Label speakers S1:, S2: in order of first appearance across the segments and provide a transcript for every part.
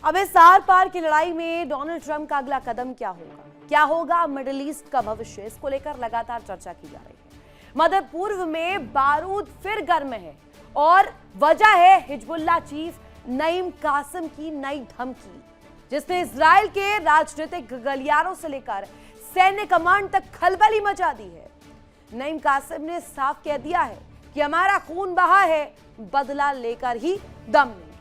S1: अब इस आर पार की लड़ाई में डोनाल्ड ट्रंप का अगला कदम क्या होगा? क्या होगा मिडिल ईस्ट का भविष्य? इसको लेकर लगातार चर्चा की जा रही है। मध्य पूर्व में बारूद फिर गर्म है और वजह है हिजबुल्लाह चीफ नईम कासिम की नई धमकी, जिसने इजराइल के राजनीतिक गलियारों से लेकर सैन्य कमांड तक खलबली मचा दी है। नईम कासिम ने साफ कह दिया है कि हमारा खून बहा है, बदला लेकर ही दम लेंगे।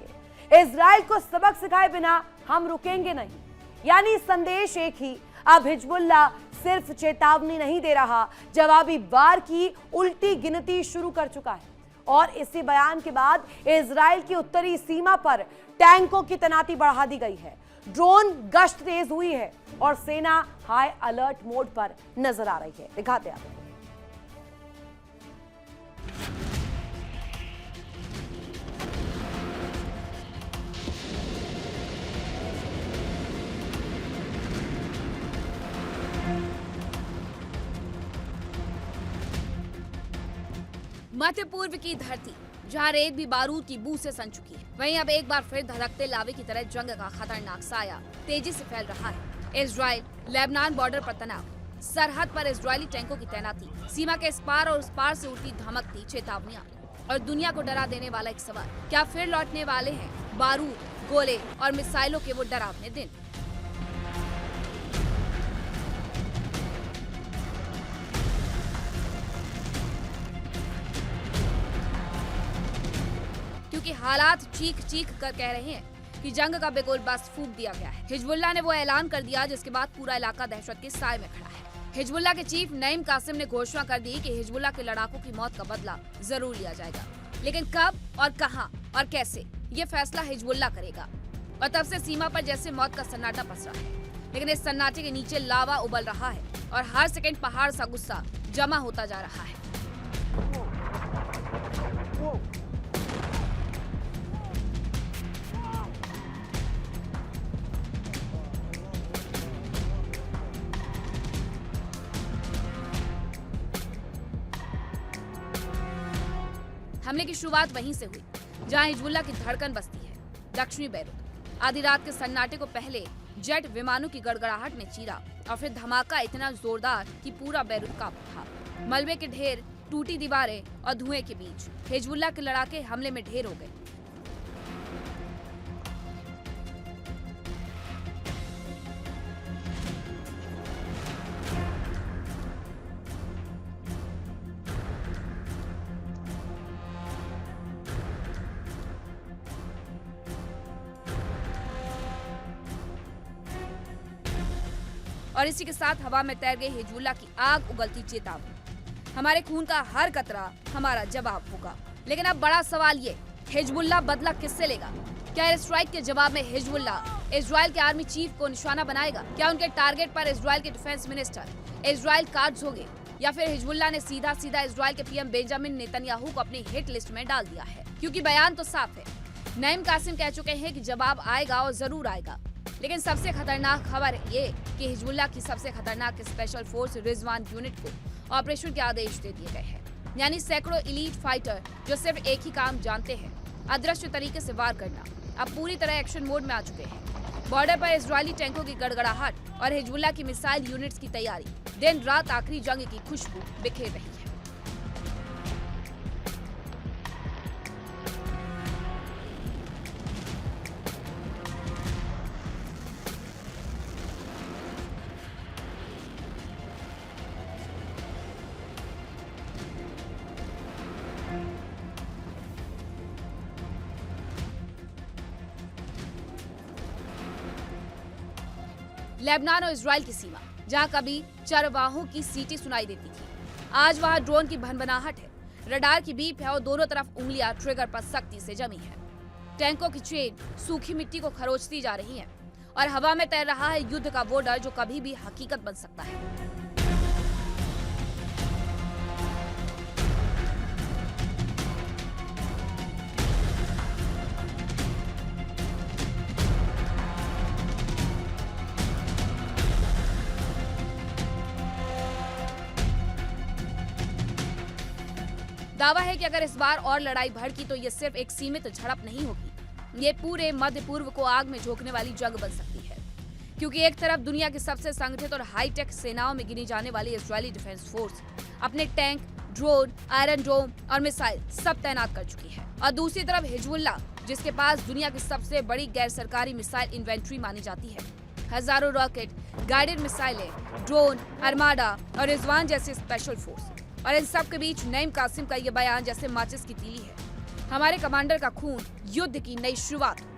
S1: इजराइल को सबक सिखाए बिना हम रुकेंगे नहीं। यानी संदेश एक ही, अब हिजबुल्लाह सिर्फ चेतावनी नहीं दे रहा, जवाबी वार की उल्टी गिनती शुरू कर चुका है। और इसी बयान के बाद इजराइल की उत्तरी सीमा पर टैंकों की तैनाती बढ़ा दी गई है, ड्रोन गश्त तेज हुई है और सेना हाई अलर्ट मोड पर नजर आ रही है। दिखाते हैं आपको।
S2: मध्य पूर्व की धरती जहां रेत भी बारूद की बू से सन चुकी है, वहीं अब एक बार फिर धधकते लावे की तरह जंग का खतरनाक साया तेजी से फैल रहा है। इजराइल लेबनान बॉर्डर पर तनाव, सरहद पर इजरायली टैंकों की तैनाती, सीमा के इस पार और उस पार से उड़ती धमकती चेतावनियां और दुनिया को डरा देने वाला एक सवाल, क्या फिर लौटने वाले हैं बारूद, गोले और मिसाइलों के वो डरावने दिन? क्योंकि हालात चीख चीख कर कह रहे हैं कि जंग का बिगुल बस फूंक दिया गया है। हिजबुल्लाह ने वो ऐलान कर दिया जिसके बाद पूरा इलाका दहशत के साए में खड़ा है। हिजबुल्लाह के चीफ नईम कासिम ने घोषणा कर दी कि हिजबुल्लाह के लड़ाकों की मौत का बदला जरूर लिया जाएगा, लेकिन कब और कहां और कैसे, ये फैसला हिजबुल्लाह करेगा। और तब से सीमा पर जैसे मौत का सन्नाटा पसरा है, लेकिन इस सन्नाटे के नीचे लावा उबल रहा है और हर सेकंड पहाड़ सा गुस्सा जमा होता जा रहा है। हमले की शुरुआत वहीं से हुई जहां हिजबुल्लाह की धड़कन बसती है, दक्षिणी बैरूत। आधी रात के सन्नाटे को पहले जेट विमानों की गड़गड़ाहट ने चीरा और फिर धमाका इतना जोरदार कि पूरा बैरूत कांप उठा। मलबे के ढेर, टूटी दीवारें और धुएं के बीच हिजबुल्लाह के लड़ाके हमले में ढेर हो गए। और इसी के साथ हवा में तैर गई हिजबुल्लाह की आग उगलती चेतावनी, हमारे खून का हर कतरा हमारा जवाब होगा। लेकिन अब बड़ा सवाल ये, हिजबुल्लाह बदला किससे लेगा? क्या एयर स्ट्राइक के जवाब में हिजबुल्लाह इजराइल के आर्मी चीफ को निशाना बनाएगा? क्या उनके टारगेट पर इजराइल के डिफेंस मिनिस्टर इजराइल कार्ड्स होंगे? या फिर हिजबुल्लाह ने सीधा सीधा इजराइल के पीएम बेंजामिन नेतन्याहू को अपनी हिट लिस्ट में डाल दिया है? क्योंकि बयान तो साफ है, नईम कासिम कह चुके हैं कि जवाब आएगा और जरूर आएगा। लेकिन सबसे खतरनाक खबर ये कि हिजबुल्लाह की सबसे खतरनाक स्पेशल फोर्स रिजवान यूनिट को ऑपरेशन के आदेश दे दिए गए हैं। यानी सैकड़ों एलीट फाइटर जो सिर्फ एक ही काम जानते हैं, अदृश्य तरीके से वार करना, अब पूरी तरह एक्शन मोड में आ चुके हैं। बॉर्डर पर इजरायली टैंकों की गड़गड़ाहट और हिजबुल्लाह की मिसाइल यूनिट्स की तैयारी, दिन रात आखिरी जंग की खुशबू बिखेर रही है। लेबनान और इजराइल की सीमा, जहां कभी चरवाहों की सीटी सुनाई देती थी, आज वहां ड्रोन की भनभनाहट है, रडार की बीप है और दोनों तरफ उंगलियां ट्रिगर पर सख्ती से जमी है। टैंकों की चेन सूखी मिट्टी को खरोचती जा रही है और हवा में तैर रहा है युद्ध का वो डर जो कभी भी हकीकत बन सकता है। दावा है कि अगर इस बार और लड़ाई भड़की तो ये सिर्फ एक सीमित झड़प नहीं होगी, ये पूरे मध्य पूर्व को आग में झोंकने वाली जंग बन सकती है, क्योंकि एक तरफ दुनिया की सबसे संगठित और हाईटेक सेनाओं में गिनी जाने वाली इजरायली डिफेंस फोर्स अपने टैंक, ड्रोन, आयरन डोम और मिसाइल सब तैनात कर चुकी है, और दूसरी तरफ हिजबुल्लाह, जिसके पास दुनिया की सबसे बड़ी गैर सरकारी मिसाइल इन्वेंट्री मानी जाती है। हजारों रॉकेट, गाइडेड मिसाइलें, ड्रोन, आर्माडा और रिजवान जैसे स्पेशल फोर्स, और इन सब के बीच नईम कासिम का ये बयान जैसे माचिस की तीली है। हमारे कमांडर का खून युद्ध की नई शुरुआत होगी।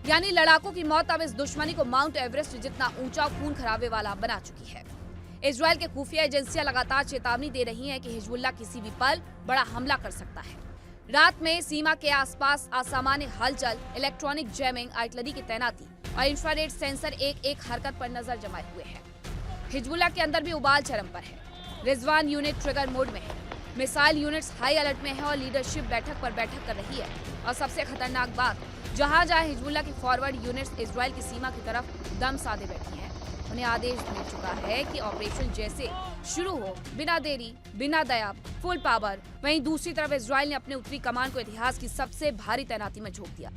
S2: यानी लड़ाकों की मौत अब इस दुश्मनी को माउंट एवरेस्ट जितना ऊंचा खून खराबे वाला बना चुकी है। इजराइल के खुफिया एजेंसियां लगातार चेतावनी दे रही हैं कि हिजबुल्लाह किसी भी पल बड़ा हमला कर सकता है। रात में सीमा के आसपास असामान्य हलचल, इलेक्ट्रॉनिक जैमिंग, आर्टिलरी की तैनाती और इंफ्रारेड सेंसर एक हरकत पर नजर जमाए हुए हैं। हिजबुल्लाह के अंदर भी उबाल चरम पर है। रिजवान यूनिट ट्रिगर मोड में है, मिसाइल यूनिट्स हाई अलर्ट में है और लीडरशिप बैठक पर बैठक कर रही है। और सबसे खतरनाक बात, जहां हिजबुल्लाह की फॉरवर्ड यूनिट्स इजराइल की सीमा की तरफ दम साधे बैठी हैं। उन्हें आदेश मिल चुका है कि ऑपरेशन जैसे शुरू हो, बिना देरी, बिना दया, फुल पावर। वहीं दूसरी तरफ इजराइल ने अपने उत्तरी कमान को इतिहास की सबसे भारी तैनाती में झोंक दिया।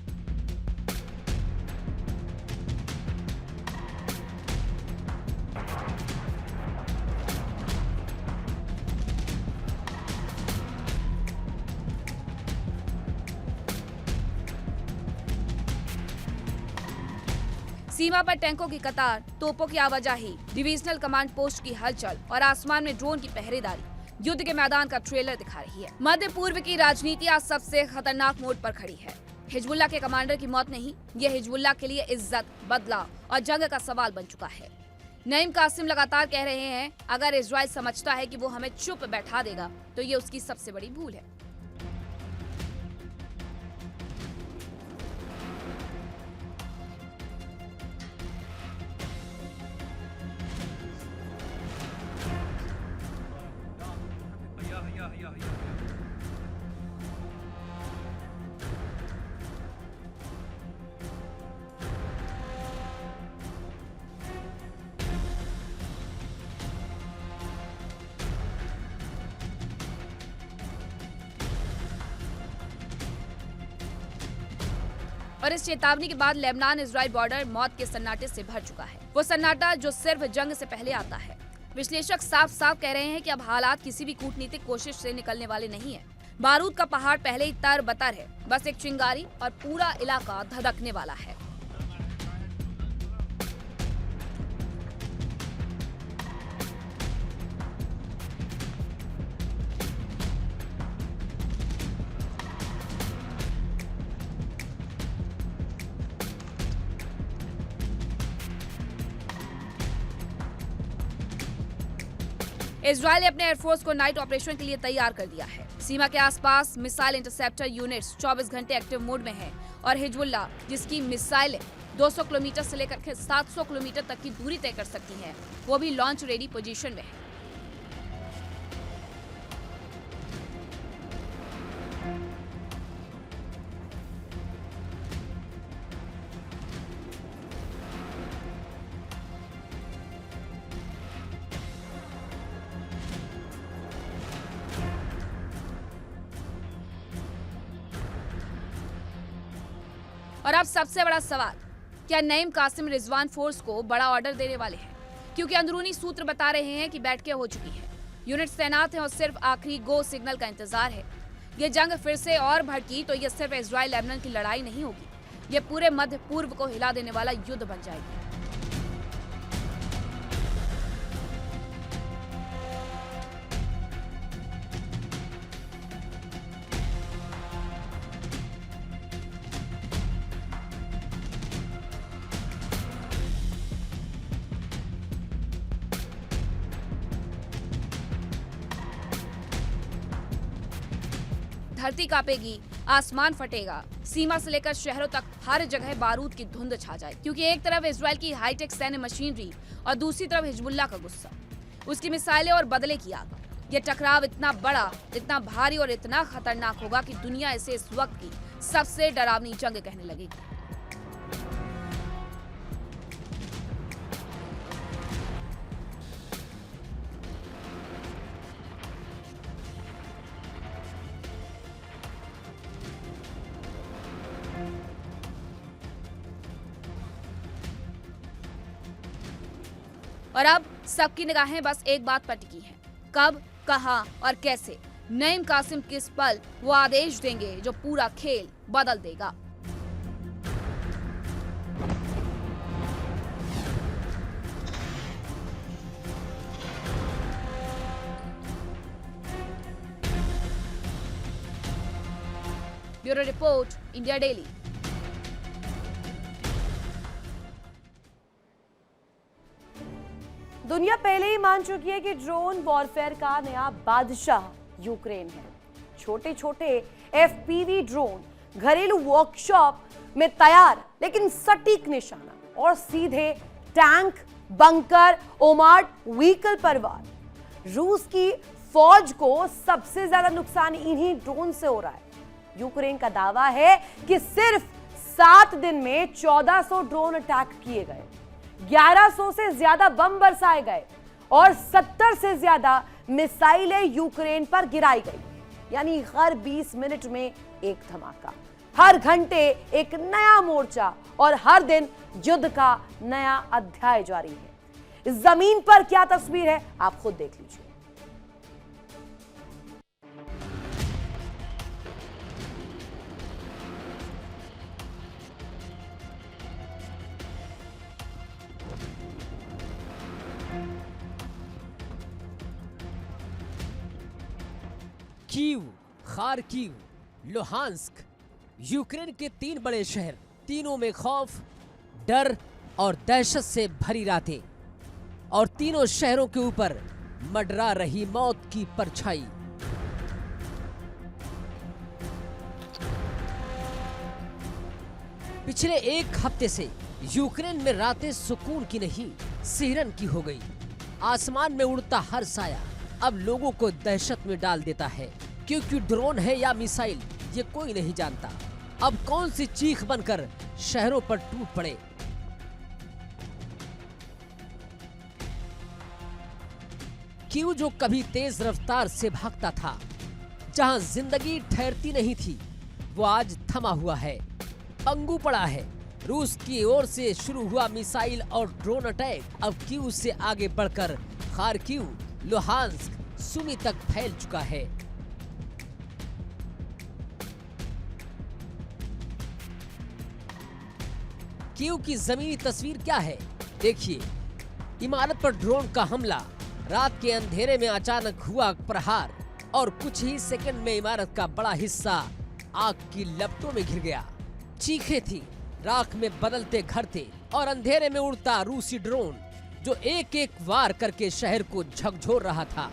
S2: सीमा पर टैंकों की कतार, तोपों की आवाजाही, डिविजनल कमांड पोस्ट की हलचल और आसमान में ड्रोन की पहरेदारी युद्ध के मैदान का ट्रेलर दिखा रही है। मध्य पूर्व की राजनीति आज सबसे खतरनाक मोड़ पर खड़ी है। हिजबुल्लाह के कमांडर की मौत नहीं, ये हिजबुल्लाह के लिए इज्जत, बदला और जंग का सवाल बन चुका है। नईम कासिम लगातार कह रहे हैं, अगर इजराइल समझता है कि वो हमें चुप बैठा देगा तो ये उसकी सबसे बड़ी भूल है। और इस चेतावनी के बाद लेबनान इजराइल बॉर्डर मौत के सन्नाटे से भर चुका है। वो सन्नाटा जो सिर्फ जंग से पहले आता है। विश्लेषक साफ साफ कह रहे हैं कि अब हालात किसी भी कूटनीतिक कोशिश से निकलने वाले नहीं है। बारूद का पहाड़ पहले ही तर बतर है, बस एक चिंगारी और पूरा इलाका धधकने वाला है। इजरायल ने अपने एयरफोर्स को नाइट ऑपरेशन के लिए तैयार कर दिया है। सीमा के आसपास मिसाइल इंटरसेप्टर यूनिट्स 24 घंटे एक्टिव मोड में है और हिजबुल्लाह, जिसकी मिसाइलें 200 किलोमीटर से लेकर 700 किलोमीटर तक की दूरी तय कर सकती हैं, वो भी लॉन्च रेडी पोजीशन में है। और अब सबसे बड़ा सवाल, क्या नईम कासिम रिजवान फोर्स को बड़ा ऑर्डर देने वाले हैं? क्योंकि अंदरूनी सूत्र बता रहे हैं कि बैठकें हो चुकी हैं, यूनिट्स तैनात हैं और सिर्फ आखिरी गो सिग्नल का इंतजार है। ये जंग फिर से और भड़की तो ये सिर्फ इजराइल लेबनान की लड़ाई नहीं होगी, ये पूरे मध्य पूर्व को हिला देने वाला युद्ध बन जाएगी। धरती कांपेगी, आसमान फटेगा, सीमा से लेकर शहरों तक हर जगह बारूद की धुंध छा जाए, क्योंकि एक तरफ इजराइल की हाईटेक सैन्य मशीनरी और दूसरी तरफ हिजबुल्लाह का गुस्सा। उसकी मिसाइलें और बदले की आग। ये टकराव इतना बड़ा, इतना भारी और इतना खतरनाक होगा कि दुनिया इसे इस वक्त की सबसे डरावनी जंग कहने लगेगी। और अब सबकी निगाहें बस एक बात पर टिकी हैं, कब, कहां और कैसे नईम कासिम किस पल वो आदेश देंगे जो पूरा खेल बदल देगा। Bureau report, India daily.
S1: दुनिया पहले ही मान चुकी है कि ड्रोन वॉरफेयर का नया बादशाह यूक्रेन है। छोटे छोटे एफपीवी ड्रोन घरेलू वर्कशॉप में तैयार, लेकिन सटीक निशाना और सीधे टैंक, बंकर, ओमार्ट व्हीकल पर वार। रूस की फौज को सबसे ज्यादा नुकसान इन्हीं ड्रोन से हो रहा है। यूक्रेन का दावा है कि सिर्फ 7 दिन में 1400 ड्रोन अटैक किए गए, 1100 से ज्यादा बम बरसाए गए और 70 से ज्यादा मिसाइलें यूक्रेन पर गिराई गई। यानी हर 20 मिनट में एक धमाका, हर घंटे एक नया मोर्चा और हर दिन युद्ध का नया अध्याय जारी है। जमीन पर क्या तस्वीर है आप खुद देख लीजिए।
S3: कीव, खार्किव, लुहांस्क, यूक्रेन के 3 बड़े शहर, तीनों में खौफ, डर और दहशत से भरी रातें, और तीनों शहरों के ऊपर मंडरा रही मौत की परछाई। पिछले 1 हफ्ते से यूक्रेन में रातें सुकून की नहीं, सिहरन की हो गई। आसमान में उड़ता हर साया अब लोगों को दहशत में डाल देता है, क्योंकि ड्रोन है या मिसाइल ये कोई नहीं जानता। अब कौन सी चीख बनकर शहरों पर टूट पड़े। कीव जो कभी तेज रफ्तार से भागता था, जहां जिंदगी ठहरती नहीं थी, वो आज थमा हुआ है, पंगु पड़ा है। रूस की ओर से शुरू हुआ मिसाइल और ड्रोन अटैक अब कीव से आगे बढ़कर खार्किव, लुहांस्क, सुमी तक फैल चुका है। कीव की जमीनी तस्वीर क्या है देखिए। इमारत पर ड्रोन का हमला, रात के अंधेरे में अचानक हुआ प्रहार और कुछ ही सेकंड में इमारत का बड़ा हिस्सा आग की लपटों में घिर गया। चीखें थी, राख में बदलते घर थे और अंधेरे में उड़ता रूसी ड्रोन जो एक एक वार करके शहर को झकझोर रहा था।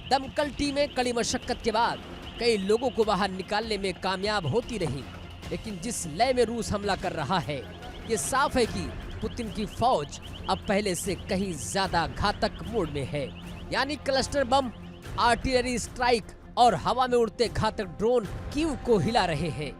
S3: दमकल टीमें कड़ी मशक्कत के बाद कई लोगों को बाहर निकालने में कामयाब होती रही, लेकिन जिस लय में रूस हमला कर रहा है, ये साफ है कि पुतिन की फौज अब पहले से कहीं ज्यादा घातक मोड में है। यानी क्लस्टर बम, आर्टिलरी स्ट्राइक और हवा में उड़ते घातक ड्रोन कीव को हिला रहे हैं।